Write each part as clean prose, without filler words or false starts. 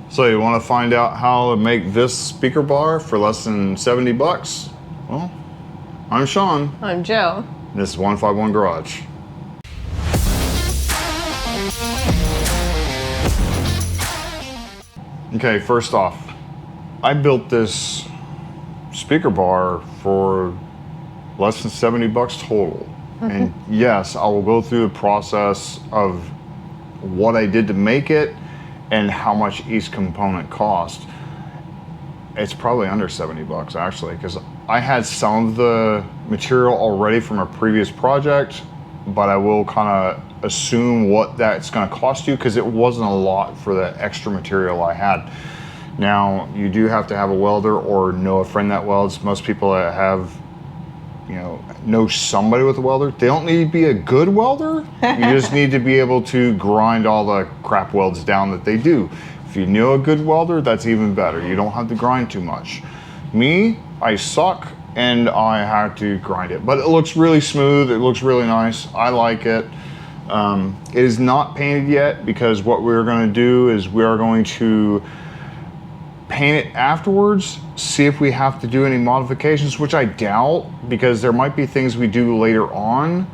So you want to find out how to make this speaker bar for less than 70 bucks? Well, I'm Sean. I'm Joe. This is 151 Garage. Okay, first off, I built this speaker bar for less than 70 bucks total. And yes, I will go through the process of what I did to make it and how much each component cost. It's probably under 70 bucks actually, because I had some of the material already from a previous project, but I will kind of assume what that's going to cost you because it wasn't a lot for the extra material I had. Now, you do have to have a welder or know a friend that welds. Most people that have, know somebody with a welder. They don't need to be a good welder. You just need to be able to grind all the crap welds down that they do. If you know a good welder, that's even better. You don't have to grind too much. Me, I suck and I had to grind it, but it looks really smooth. It looks really nice. I like it. It is not painted yet because what we're going to do is we are going to paint it afterwards, see if we have to do any modifications, which I doubt because there might be things we do later on.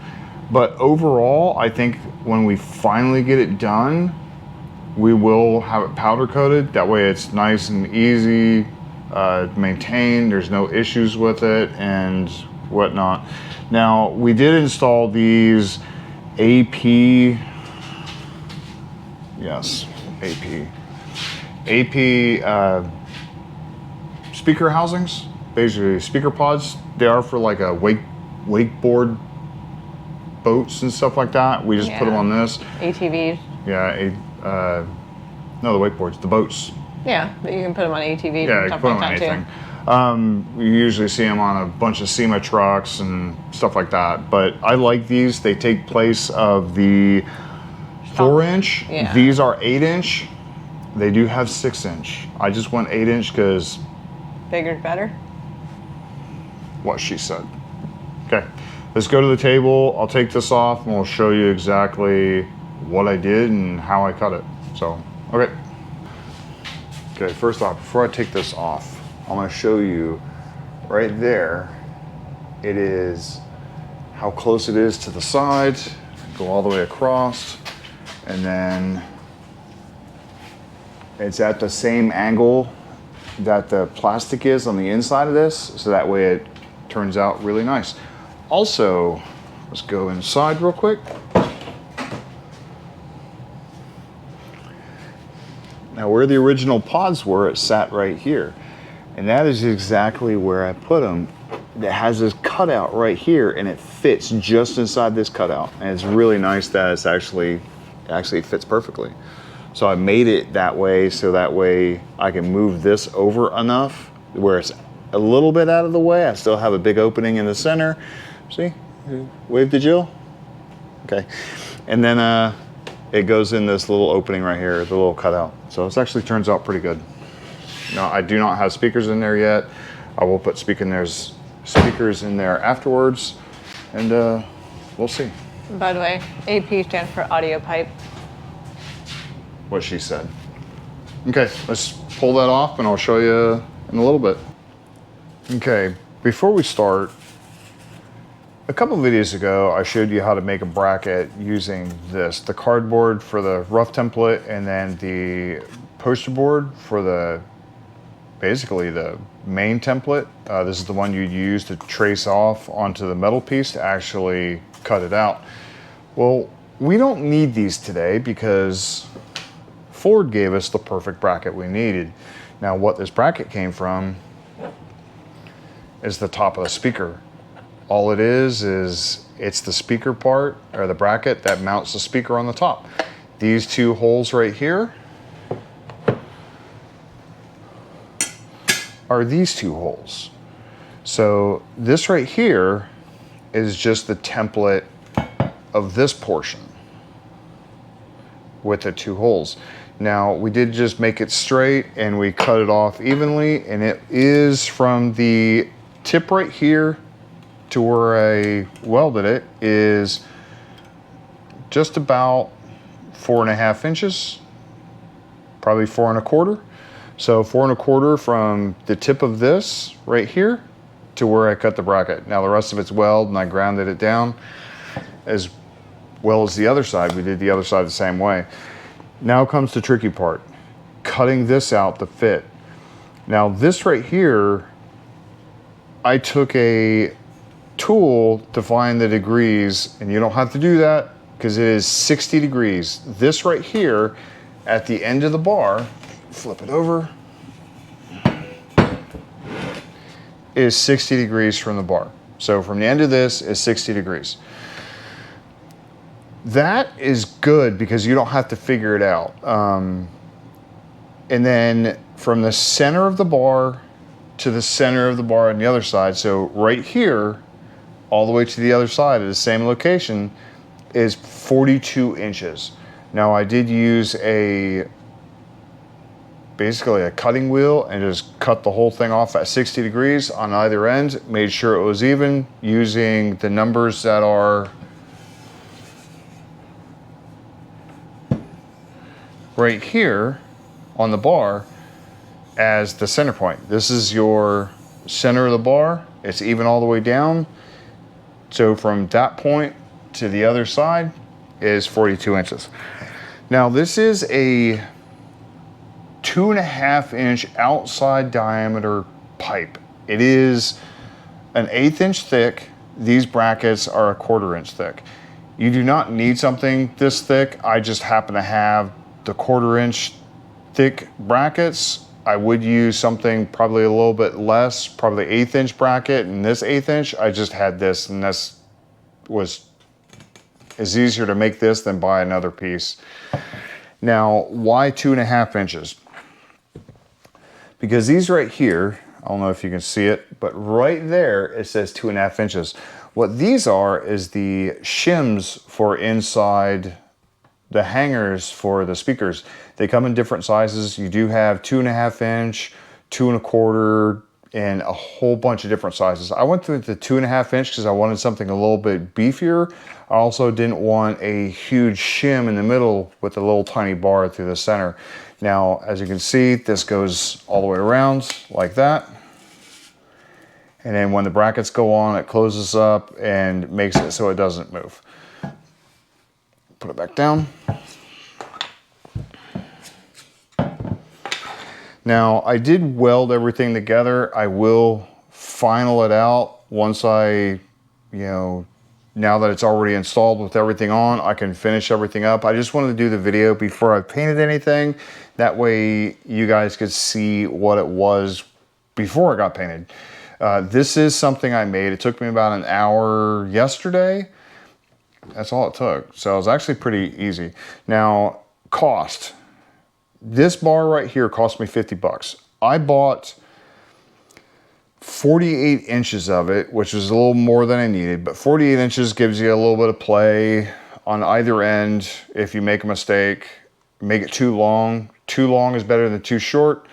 But overall, I think when we finally get it done, we will have it powder coated. That way it's nice and easy to maintain. There's no issues with it and whatnot. Now, we did install these AP speaker housings, basically speaker pods. They are for like a wakeboard boats and stuff like that. We just put them on this. ATVs. Yeah, no, the wakeboards, the boats. Yeah, but you can put them on ATVs. Yeah, and you stuff can put like them on that anything. You usually see them on a bunch of SEMA trucks and stuff like that. But I like these. They take place of the 4-inch. Yeah. These are 8-inch. They do have 6-inch. I just went 8-inch because Bigger's better. what she said. Okay, let's go to the table. I'll take this off and we'll show you exactly what I did and how I cut it. So, okay. Okay, first off, before I take this off, I'm going to show you right there. It is how close it is to the side. Go all the way across, and then it's at the same angle that the plastic is on the inside of this, so that way it turns out really nice. Also, let's go inside real quick. Now, where the original pods were, it sat right here. And that is exactly where I put them. It has this cutout right here, and it fits just inside this cutout. And it's really nice that it actually fits perfectly. So I made it that way, so that way I can move this over enough where it's a little bit out of the way. I still have a big opening in the center. See? Wave to Jill. Okay. And then it goes in this little opening right here, the little cutout. So this actually turns out pretty good. Now, I do not have speakers in there yet. I will put speakers in there afterwards, and we'll see. By the way, AP stands for audio pipe. What she said. Okay, let's pull that off and I'll show you in a little bit. Okay, before we start, a couple videos ago, I showed you how to make a bracket using this, the cardboard for the rough template and then the poster board for basically the main template. This is the one you use to trace off onto the metal piece to actually cut it out. Well, we don't need these today because Ford gave us the perfect bracket we needed. Now, what this bracket came from is the top of the speaker. All it is it's the speaker part, or the bracket that mounts the speaker on the top. These two holes right here are these two holes. So this right here is just the template of this portion with the two holes. Now, we did just make it straight and we cut it off evenly, and it is from the tip right here to where I welded it is just about 4.5 inches. probably 4¼ inches. So 4¼ inches from the tip of this right here to where I cut the bracket. Now the rest of it's weld, and I grounded it down as well as the other side. We did the other side the same way. Now comes the tricky part, cutting this out to fit. Now this right here, I took a tool to find the degrees, and you don't have to do that because it is 60 degrees. This right here at the end of the bar, flip it over, is 60 degrees from the bar. So from the end of this is 60 degrees. That is good because you don't have to figure it out. And then from the center of the bar to the center of the bar on the other side, so right here, all the way to the other side at the same location, is 42 inches. Now I did use basically a cutting wheel and just cut the whole thing off at 60 degrees on either end, made sure it was even using the numbers that are right here on the bar as the center point. This is your center of the bar. It's even all the way down. So from that point to the other side is 42 inches. Now this is a 2½ inch outside diameter pipe. It is an 1/8 inch thick. These brackets are 1/4 inch thick. You do not need something this thick. I just happen to have the 1/4 inch thick brackets. I would use something probably a little bit less, probably 1/8 inch bracket, and this 1/8 inch, I just had this, and this is easier to make this than buy another piece. Now, why 2½ inches? Because these right here, I don't know if you can see it, but right there it says 2½ inches. What these are is the shims for inside the hangers for the speakers. They come in different sizes. You do have 2½ inch, 2¼ and a whole bunch of different sizes. I went through the 2½ inch because I wanted something a little bit beefier. I also didn't want a huge shim in the middle with a little tiny bar through the center. Now, as you can see, this goes all the way around like that. And then when the brackets go on, it closes up and makes it so it doesn't move. Put it back down. Now, I did weld everything together. I will final it out once now that it's already installed with everything on, I can finish everything up. I just wanted to do the video before I painted anything. That way you guys could see what it was before it got painted. This is something I made. It took me about an hour yesterday. That's all it took. So it was actually pretty easy. Now, cost. This bar right here cost me 50 bucks. I bought 48 inches of it, which is a little more than I needed, but 48 inches gives you a little bit of play on either end. If you make a mistake, make it too long. Too long is better than too short.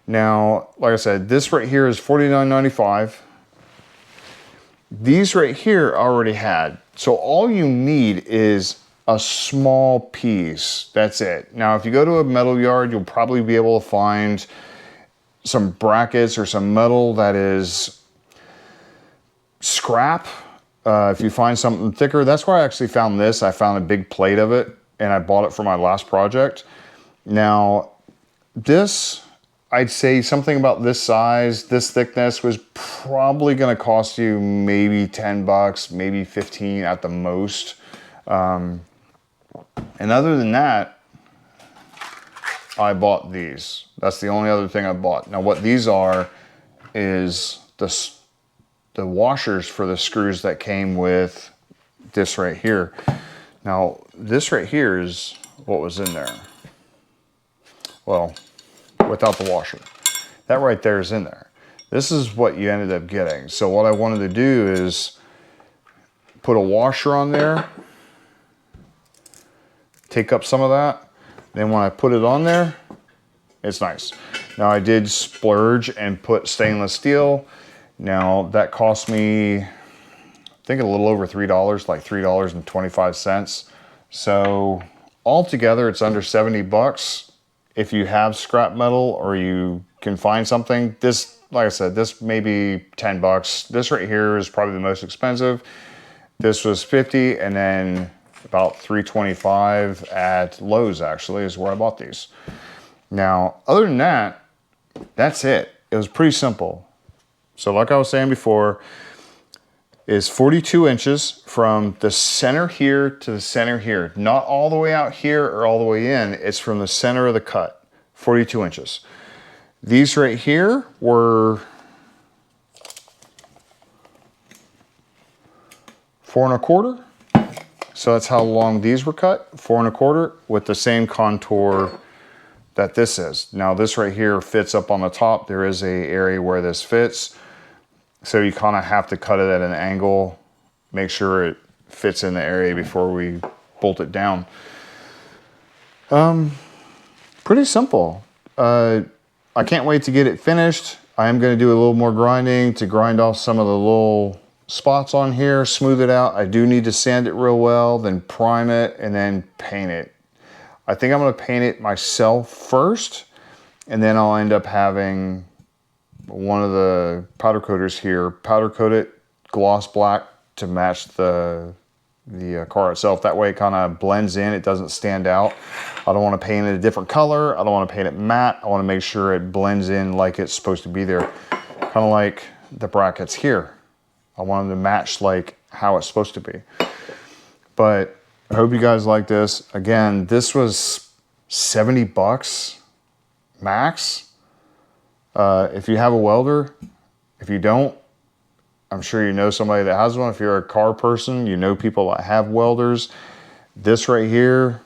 Now, like I said, this right here is $49.95. These right here I already had. So all you need is a small piece. That's it. Now, if you go to a metal yard, you'll probably be able to find some brackets or some metal that is scrap. If you find something thicker, that's where I actually found this. I found a big plate of it and I bought it for my last project. Now, this, I'd say something about this size, this thickness was probably gonna cost you maybe 10 bucks, maybe 15 at the most. And other than that, I bought these. That's the only other thing I bought. Now what these are is the washers for the screws that came with this right here. Now this right here is what was in there. Well, without the washer. That right there is in there. This is what you ended up getting. So what I wanted to do is put a washer on there, take up some of that. Then when I put it on there, it's nice. Now I did splurge and put stainless steel. Now that cost me, I think a little over $3, like $3.25. So altogether it's under 70 bucks. if you have scrap metal or you can find something, this, like I said, this may be 10 bucks. This right here is probably the most expensive. This was 50, and then about 325 at Lowe's actually is where I bought these. Now, other than that, that's it. It was pretty simple. So like I was saying before, is 42 inches from the center here to the center here. Not all the way out here or all the way in. It's from the center of the cut, 42 inches. These right here were 4 1/4. So that's how long these were cut, 4 1/4, with the same contour that this is. Now this right here fits up on the top. There is a area where this fits. So you kind of have to cut it at an angle, make sure it fits in the area before we bolt it down. Pretty simple. I can't wait to get it finished. I am going to do a little more grinding to grind off some of the little spots on here, smooth it out. I do need to sand it real well, then prime it, and then paint it. I think I'm going to paint it myself first, and then I'll end up having one of the powder coaters here powder coat it gloss black to match the car itself. That way it kind of blends in, it doesn't stand out. I don't want to paint it a different color. I don't want to paint it matte. I want to make sure it blends in like it's supposed to be there. Kind of like the brackets here. I want them to match like how it's supposed to be. But I hope you guys like this. Again, this was 70 bucks max. If you have a welder, if you don't, I'm sure you know somebody that has one. If you're a car person, you know people that have welders. This right here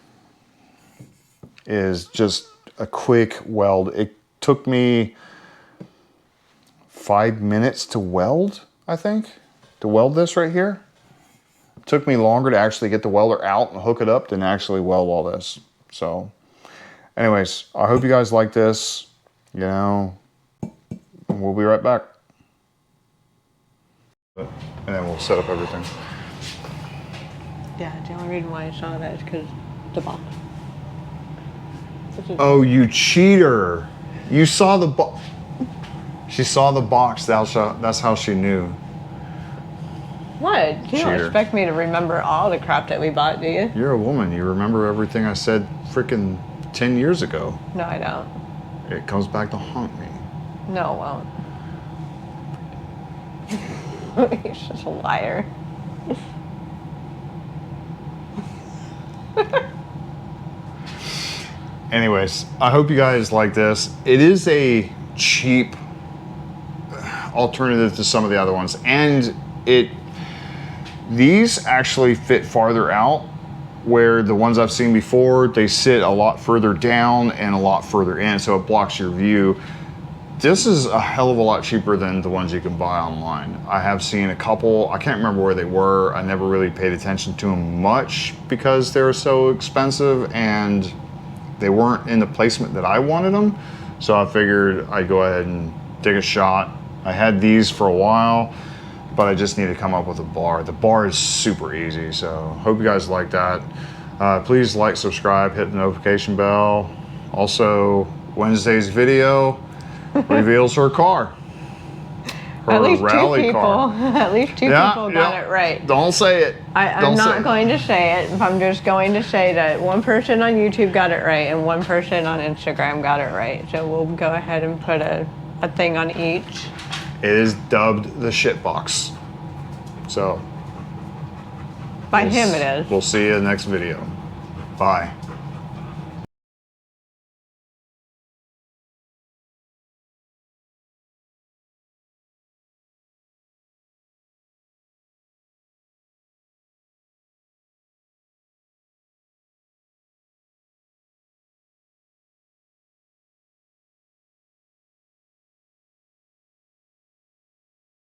is just a quick weld. It took me 5 minutes to weld, I think, to weld this right here. It took me longer to actually get the welder out and hook it up than actually weld all this. So anyways, I hope you guys like this. You know, we'll be right back. And then we'll set up everything. Yeah, the only reason why I saw that is because the box. Oh, you cheater. You saw the box. She saw the box. That's how she knew. What? You don't Cheater. expect me to remember all the crap that we bought, do you? You're a woman. You remember everything I said freaking 10 years ago. No, I don't. It comes back to haunt me. No, it won't. He's just a liar. Anyways, I hope you guys like this. It is a cheap alternative to some of the other ones, and these actually fit farther out, where the ones I've seen before, they sit a lot further down and a lot further in, so it blocks your view. This is a hell of a lot cheaper than the ones you can buy online. I have seen a couple, I can't remember where they were. I never really paid attention to them much because they were so expensive and they weren't in the placement that I wanted them. So I figured I'd go ahead and take a shot. I had these for a while, but I just need to come up with a bar. The bar is super easy, so hope you guys like that. Please like, subscribe, hit the notification bell. Also, Wednesday's video reveals her car. Her At least two rally people. car. At least two people got it right. Don't say it. I'm not going to say it. I'm just going to say that one person on YouTube got it right and one person on Instagram got it right. So we'll go ahead and put a thing on each. It is dubbed the shit box. So By him it is. We'll see you in the next video. Bye.